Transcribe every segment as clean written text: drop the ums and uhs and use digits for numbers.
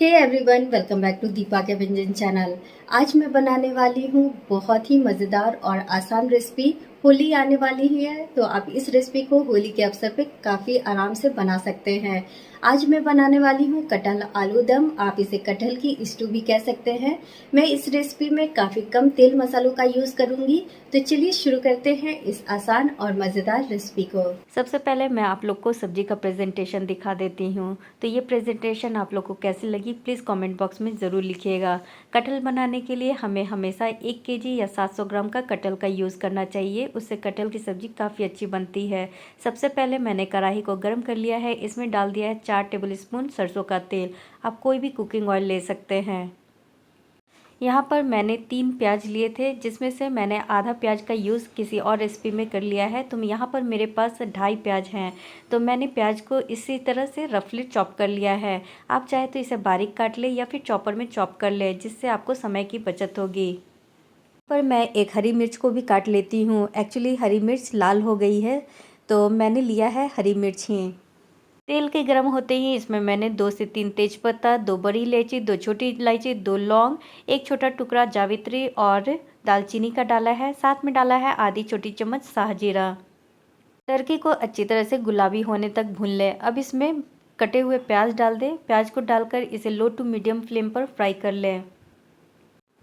Hey everyone, welcome back to Deepa के व्यंजन channel. आज मैं बनाने वाली हूँ बहुत ही मज़ेदार और आसान रेसिपी। होली आने वाली ही है तो आप इस रेसिपी को होली के अवसर पे काफ़ी आराम से बना सकते हैं। आज मैं बनाने वाली हूँ कटहल आलू दम। आप इसे कटहल की स्टू भी कह सकते हैं। मैं इस रेसिपी में काफ़ी कम तेल मसालों का यूज़ करूँगी। तो चलिए शुरू करते हैं इस आसान और मज़ेदार रेसिपी को। सबसे पहले मैं आप लोग को सब्जी का प्रेजेंटेशन दिखा देती हूँ। तो ये प्रेजेंटेशन आप लोग को कैसी लगी प्लीज़ कमेंट बॉक्स में ज़रूर लिखिएगा। कटहल बनाने के लिए हमें हमेशा 1 केजी या 700 ग्राम का कटहल का यूज़ करना चाहिए। उससे कटहल की सब्ज़ी काफ़ी अच्छी बनती है। सबसे पहले मैंने कढ़ाई को गर्म कर लिया है। इसमें डाल दिया है 4 टेबल स्पून सरसों का तेल। आप कोई भी कुकिंग ऑयल ले सकते हैं। यहाँ पर मैंने 3 प्याज लिए थे, जिसमें से मैंने आधा प्याज का यूज़ किसी और रेसिपी में कर लिया है। तो यहाँ पर मेरे पास 2.5 प्याज हैं। तो मैंने प्याज को इसी तरह से रफली चॉप कर लिया है। आप चाहे तो इसे बारीक काट ले या फिर चॉपर में चॉप कर ले, जिससे आपको समय की बचत होगी। पर मैं एक हरी मिर्च को भी काट लेती हूँ। एक्चुअली हरी मिर्च लाल हो गई है तो मैंने लिया है हरी मिर्च ही। तेल के गर्म होते ही इसमें मैंने 2 से 3 तेज़पत्ता, 2 बड़ी इलायची, 2 छोटी इलायची, 2 लौंग, 1 छोटा टुकड़ा जावित्री और दालचीनी का डाला है। साथ में डाला है आधी छोटी चम्मच शाहजीरा। तड़के को अच्छी तरह से गुलाबी होने तक भून लें। अब इसमें कटे हुए प्याज डाल दें। प्याज को डालकर इसे लो टू मीडियम फ्लेम पर फ्राई कर लें।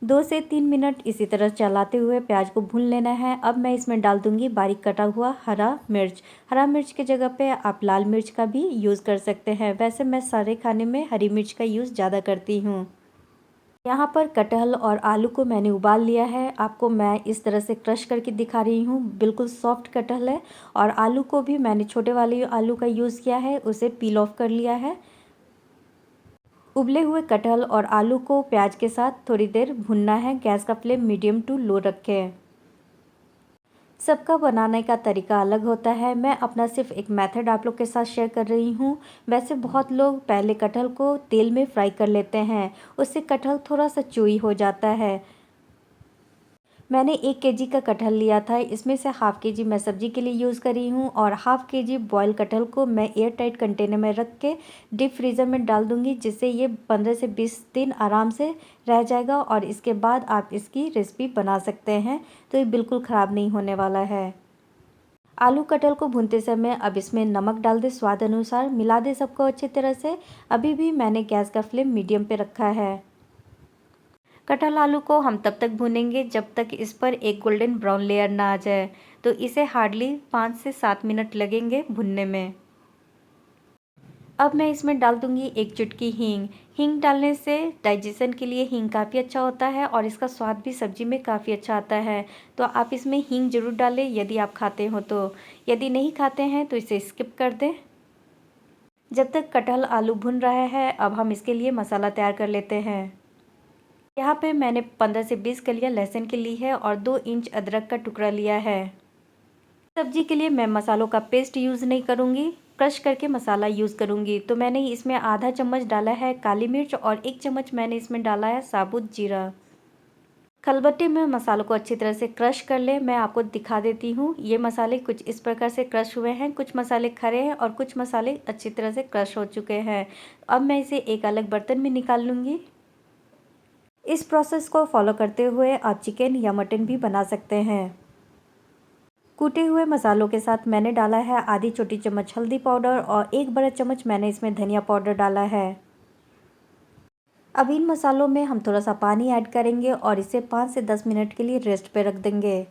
2 से 3 मिनट इसी तरह चलाते हुए प्याज को भून लेना है। अब मैं इसमें डाल दूंगी बारीक कटा हुआ हरा मिर्च। हरा मिर्च की जगह पे आप लाल मिर्च का भी यूज़ कर सकते हैं। वैसे मैं सारे खाने में हरी मिर्च का यूज़ ज़्यादा करती हूँ। यहाँ पर कटहल और आलू को मैंने उबाल लिया है। आपको मैं इस तरह से क्रश करके दिखा रही हूँ। बिल्कुल सॉफ्ट कटहल है। और आलू को भी मैंने छोटे वाले आलू का यूज़ किया है, उसे पील ऑफ कर लिया है। उबले हुए कटहल और आलू को प्याज के साथ थोड़ी देर भुनना है। गैस का फ्लेम मीडियम टू लो रखें। सबका बनाने का तरीका अलग होता है। मैं अपना सिर्फ एक मेथड आप लोग के साथ शेयर कर रही हूँ। वैसे बहुत लोग पहले कटहल को तेल में फ्राई कर लेते हैं, उससे कटहल थोड़ा सा चूई हो जाता है। मैंने 1 केजी का कटहल लिया था। इसमें से हाफ़ केजी मैं सब्ज़ी के लिए यूज़ करी हूँ और हाफ़ केजी बॉयल कटहल को मैं एयर टाइट कंटेनर में रख के डीप फ्रीज़र में डाल दूँगी, जिससे ये 15 से 20 दिन आराम से रह जाएगा और इसके बाद आप इसकी रेसिपी बना सकते हैं। तो ये बिल्कुल ख़राब नहीं होने वाला है। आलू कटहल को भूनते समय अब इसमें नमक डाल दें स्वाद अनुसार। मिला दें सबको अच्छी तरह से। अभी भी मैंने गैस का फ्लेम मीडियम पे रखा है। कटहल आलू को हम तब तक भूनेंगे जब तक इस पर एक गोल्डन ब्राउन लेयर ना आ जाए। तो इसे हार्डली 5 से 7 मिनट लगेंगे भुनने में। अब मैं इसमें डाल दूंगी 1 चुटकी हींग। हींग डालने से डाइजेशन के लिए हींग काफ़ी अच्छा होता है और इसका स्वाद भी सब्जी में काफ़ी अच्छा आता है। तो आप इसमें हींग ज़रूर डालें यदि आप खाते हो तो। यदि नहीं खाते हैं तो इसे स्किप कर दें। जब तक कटहल आलू भुन रहा है, अब हम इसके लिए मसाला तैयार कर लेते हैं। यहाँ पे मैंने 15 से 20 कलियाँ लहसुन की ली है और 2 इंच अदरक का टुकड़ा लिया है। सब्जी के लिए मैं मसालों का पेस्ट यूज़ नहीं करूँगी, क्रश करके मसाला यूज़ करूँगी। तो मैंने इसमें आधा चम्मच डाला है काली मिर्च और 1 चम्मच मैंने इसमें डाला है साबुत जीरा। खलबत्ते में मसालों को अच्छी तरह से क्रश कर ले। मैं आपको दिखा देती हूँ। ये मसाले कुछ इस प्रकार से क्रश हुए हैं। कुछ मसाले खड़े हैं और कुछ मसाले अच्छी तरह से क्रश हो चुके हैं। अब मैं इसे एक अलग बर्तन में निकाल लूँगी। इस प्रोसेस को फॉलो करते हुए आप चिकन या मटन भी बना सकते हैं। कूटे हुए मसालों के साथ मैंने डाला है आधी छोटी चम्मच हल्दी पाउडर और 1 बड़ा चम्मच मैंने इसमें धनिया पाउडर डाला है। अब इन मसालों में हम थोड़ा सा पानी ऐड करेंगे और इसे 5 से 10 मिनट के लिए रेस्ट पे रख देंगे।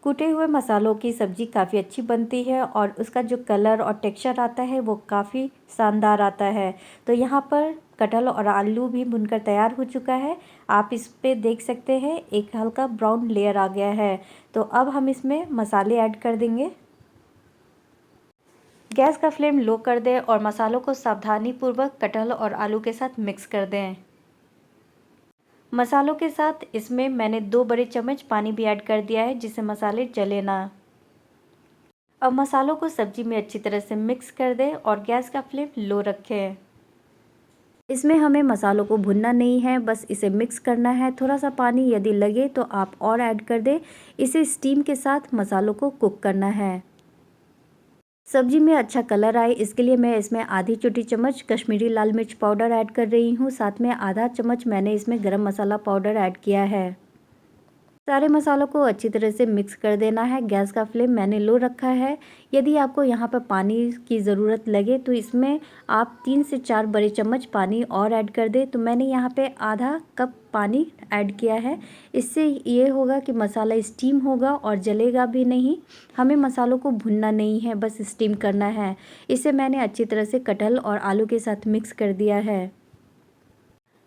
कूटे हुए मसालों की सब्ज़ी काफ़ी अच्छी बनती है और उसका जो कलर और टेक्सचर आता है वो काफ़ी शानदार आता है। तो यहाँ पर कटहल और आलू भी भुनकर तैयार हो चुका है। आप इस पे देख सकते हैं एक हल्का ब्राउन लेयर आ गया है। तो अब हम इसमें मसाले ऐड कर देंगे। गैस का फ्लेम लो कर दें और मसालों को सावधानीपूर्वक कटहल और आलू के साथ मिक्स कर दें। मसालों के साथ इसमें मैंने 2 बड़े चम्मच पानी भी ऐड कर दिया है, जिससे मसाले जले ना। अब मसालों को सब्जी में अच्छी तरह से मिक्स कर दें और गैस का फ्लेम लो रखें। इसमें हमें मसालों को भुनना नहीं है, बस इसे मिक्स करना है। थोड़ा सा पानी यदि लगे तो आप और ऐड कर दें। इसे स्टीम के साथ मसालों को कुक करना है। सब्जी में अच्छा कलर आए इसके लिए मैं इसमें आधी छोटी चम्मच कश्मीरी लाल मिर्च पाउडर ऐड कर रही हूँ। साथ में आधा चम्मच मैंने इसमें गरम मसाला पाउडर ऐड किया है। सारे मसालों को अच्छी तरह से मिक्स कर देना है। गैस का फ्लेम मैंने लो रखा है। यदि आपको यहाँ पर पानी की ज़रूरत लगे तो इसमें आप 3 से 4 बड़े चम्मच पानी और ऐड कर दें। तो मैंने यहाँ पे आधा कप पानी ऐड किया है। इससे ये होगा कि मसाला स्टीम होगा और जलेगा भी नहीं। हमें मसालों को भुनना नहीं है, बस स्टीम करना है। इसे मैंने अच्छी तरह से कटहल और आलू के साथ मिक्स कर दिया है।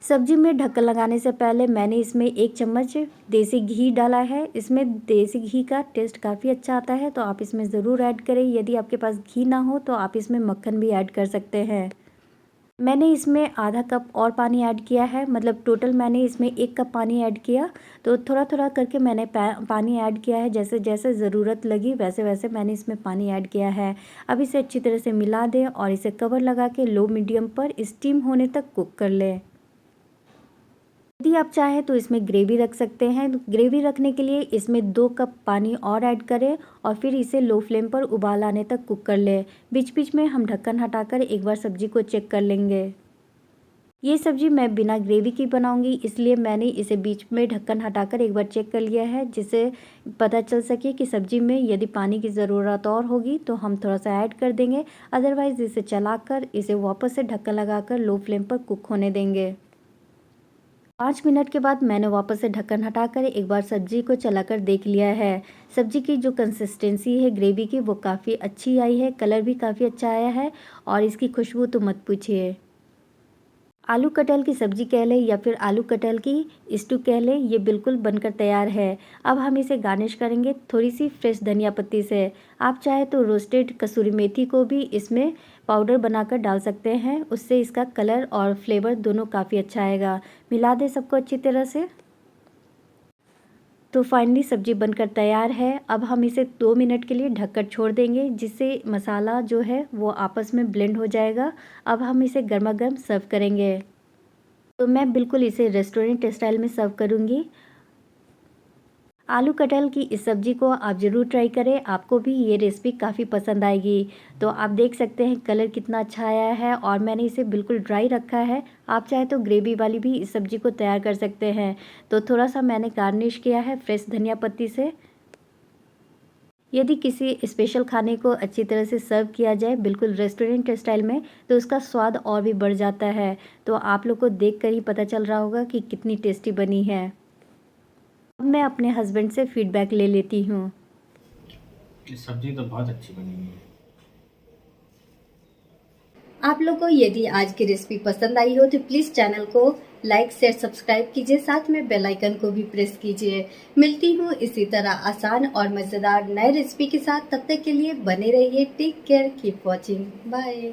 सब्जी में ढक्कन लगाने से पहले मैंने इसमें 1 चम्मच देसी घी डाला है। इसमें देसी घी का टेस्ट काफ़ी अच्छा आता है, तो आप इसमें ज़रूर ऐड करें। यदि आपके पास घी ना हो तो आप इसमें मक्खन भी ऐड कर सकते हैं। मैंने इसमें आधा कप और पानी ऐड किया है, मतलब टोटल मैंने इसमें 1 कप पानी ऐड किया। तो थोड़ा थोड़ा करके मैंने पानी ऐड किया है। जैसे जैसे ज़रूरत लगी वैसे वैसे मैंने इसमें पानी ऐड किया है। अब इसे अच्छी तरह से मिला दें और इसे कवर लगा के लो मीडियम पर स्टीम होने तक कुक कर लें। यदि आप चाहें तो इसमें ग्रेवी रख सकते हैं। ग्रेवी रखने के लिए इसमें 2 कप पानी और ऐड करें और फिर इसे लो फ्लेम पर उबाल आने तक कुक कर लें। बीच बीच में हम ढक्कन हटाकर एक बार सब्जी को चेक कर लेंगे। ये सब्जी मैं बिना ग्रेवी की बनाऊंगी, इसलिए मैंने इसे बीच में ढक्कन हटाकर एक बार चेक कर लिया है, जिससे पता चल सके कि सब्जी में यदि पानी की ज़रूरत और होगी तो हम थोड़ा सा ऐड कर देंगे। अदरवाइज़ इसे चलाकर इसे वापस से ढक्कन लगाकर लो फ्लेम पर कुक होने देंगे। 5 मिनट के बाद मैंने वापस से ढक्कन हटाकर एक बार सब्जी को चलाकर देख लिया है। सब्जी की जो कंसिस्टेंसी है ग्रेवी की वो काफ़ी अच्छी आई है, कलर भी काफ़ी अच्छा आया है और इसकी खुशबू तो मत पूछिए। आलू कटहल की सब्ज़ी कह लें या फिर आलू कटहल की स्टू कह लें, ये बिल्कुल बनकर तैयार है। अब हम इसे गार्निश करेंगे थोड़ी सी फ्रेश धनिया पत्ती से। आप चाहे तो रोस्टेड कसूरी मेथी को भी इसमें पाउडर बनाकर डाल सकते हैं, उससे इसका कलर और फ्लेवर दोनों काफ़ी अच्छा आएगा। मिला दें सबको अच्छी तरह से। तो फाइनली सब्जी बनकर तैयार है। अब हम इसे 2 मिनट के लिए ढककर छोड़ देंगे, जिससे मसाला जो है वो आपस में ब्लेंड हो जाएगा। अब हम इसे गर्मा गर्म सर्व करेंगे। तो मैं बिल्कुल इसे रेस्टोरेंट स्टाइल में सर्व करूँगी। आलू कटहल की इस सब्ज़ी को आप ज़रूर ट्राई करें, आपको भी ये रेसिपी काफ़ी पसंद आएगी। तो आप देख सकते हैं कलर कितना अच्छा आया है और मैंने इसे बिल्कुल ड्राई रखा है। आप चाहे तो ग्रेवी वाली भी इस सब्ज़ी को तैयार कर सकते हैं। तो थोड़ा सा मैंने गार्निश किया है फ्रेश धनिया पत्ती से। यदि किसी स्पेशल खाने को अच्छी तरह से सर्व किया जाए बिल्कुल रेस्टोरेंट स्टाइल में, तो उसका स्वाद और भी बढ़ जाता है। तो आप लोग को देख कर ही पता चल रहा होगा कि कितनी टेस्टी बनी है। अब मैं अपने हस्बैंड से फीडबैक ले लेती हूँ। ये सब्जी तो बहुत अच्छी बनी है। आप लोग को यदि आज की रेसिपी पसंद आई हो तो प्लीज चैनल को लाइक शेयर सब्सक्राइब कीजिए, साथ में बेल आइकन को भी प्रेस कीजिए। मिलती हूँ इसी तरह आसान और मजेदार नए रेसिपी के साथ। तब तक के लिए बने रहिए। Take care, keep watching, bye.